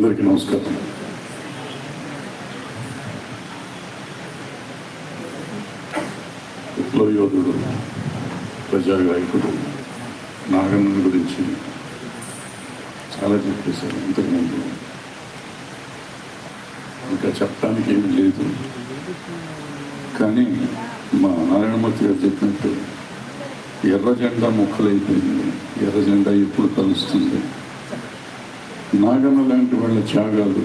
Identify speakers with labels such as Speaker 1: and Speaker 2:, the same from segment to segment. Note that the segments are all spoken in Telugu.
Speaker 1: అందరికీ నమస్కారం. విప్లవ యోధుడు, ప్రజాగాయకుడు నాగన్న గురించి చాలా చెప్పేశారు. ఇంతకుముందు ఇంకా చెప్పడానికి ఏమి లేదు. కానీ మా నారాయణమూర్తి గారు చెప్పినట్టు ఎర్ర జెండా ముక్కలైపోయింది. ఎర్ర జెండా ఎప్పుడు కలుస్తుంది? నాగన్న లాంటి వాళ్ళ త్యాగాలు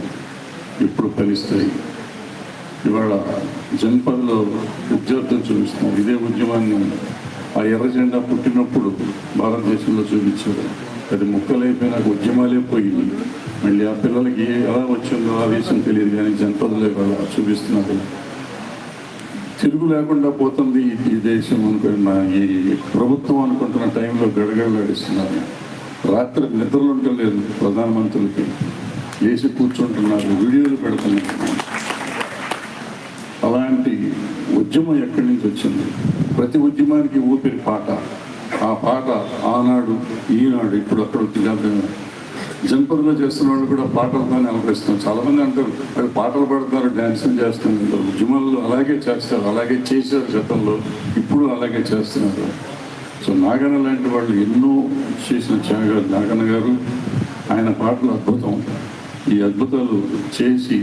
Speaker 1: ఎప్పుడు ఫలిస్తాయి? ఇవాళ జన్పదలో విద్యార్థులు చూపిస్తున్నారు. ఇదే ఉద్యమాన్ని ఆ ఎర్ర జెండా పుట్టినప్పుడు భారతదేశంలో చూపించారు. అది ముక్కలైపోయినాక ఉద్యమాలే పోయింది. మళ్ళీ ఆ పిల్లలకి ఎలా వచ్చిందో ఆవేశం తెలియదు. కానీ జన్పదలో ఇవాళ చూపిస్తున్నారు. తిరుగు లేకుండా పోతుంది ఈ దేశం అనుకున్న, ఈ ప్రభుత్వం అనుకుంటున్న టైంలో గడగడలాడిస్తున్నారు. రాత్రి నిద్రలు ఉండలేదు ప్రధానమంత్రులకి. లేచి కూర్చుంటున్నారు, వీడియోలు పెడుతున్నారు. అలాంటి ఉద్యమం ఎక్కడి నుంచి వచ్చింది? ప్రతి ఉద్యమానికి ఊపిరి పాట. ఆ పాట ఆనాడు ఈనాడు ఇప్పుడు అక్కడ జన్పదలో చేస్తున్న వాళ్ళు కూడా పాటలతోనే అలపిస్తున్నారు. చాలామంది అంటారు వాళ్ళు పాటలు పాడతారు, డ్యాన్సులు చేస్తున్నారు. ఉద్యమాల్లో అలాగే చేస్తారు, అలాగే చేశారు గతంలో, ఇప్పుడు అలాగే చేస్తున్నారు. సో నాగన్న లాంటి వాళ్ళు ఎన్నో చేసిన త్యాగాలు. నాగన్న గారు ఆయన పాటలు అద్భుతం. ఈ అద్భుతాలు చేసి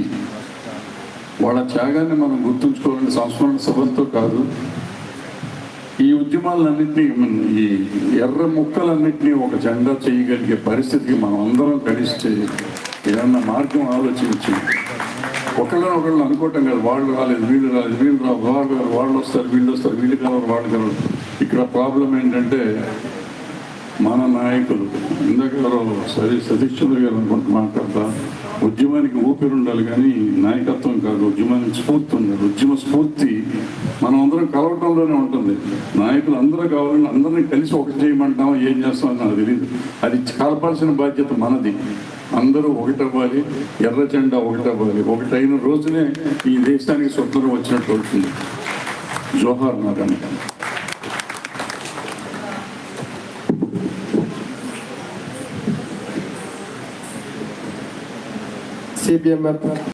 Speaker 1: వాళ్ళ త్యాగాన్ని మనం గుర్తుంచుకోవాలని సంస్మరణ సభలతో కాదు, ఈ ఉద్యమాలన్నింటినీ, ఈ ఎర్ర ముక్కలన్నింటినీ ఒక జెండా చేయగలిగే పరిస్థితికి మనం అందరం కలిస్తే ఏదన్నా మార్గం ఆలోచించి ఒకళ్ళని అనుకోవటం కాదు. వాళ్ళు రాలేదు, వీళ్ళు రాలేదు, వీళ్ళు వాళ్ళు వస్తారు, వీళ్ళు వస్తారు, వీళ్ళు కలరు, వాళ్ళు కలరు. ఇక్కడ ప్రాబ్లం ఏంటంటే మన నాయకులు, ఇందాక సతీష్ చంద్ర గారు అనుకుంటూ మాట్లాడతా, ఉద్యమానికి ఊపిరి ఉండాలి కానీ నాయకత్వం కాదు. ఉద్యమానికి స్ఫూర్తి ఉండాలి. ఉద్యమ స్ఫూర్తి మనం అందరం కలవటంలోనే ఉంటుంది. నాయకులు అందరూ కావాలని అందరినీ కలిసి ఒకటి చేయమంటాం, ఏం చేస్తామని నాకు తెలియదు. అది కలపాల్సిన బాధ్యత మనది. అందరూ ఒకటవ్వాలి, ఎర్ర జెండా ఒకటవ్వాలి. ఒకటైన రోజునే ఈ దేశానికి స్వతంత్రం వచ్చినట్టు అవుతుంది. జోహార్ నాగన్న.
Speaker 2: CPM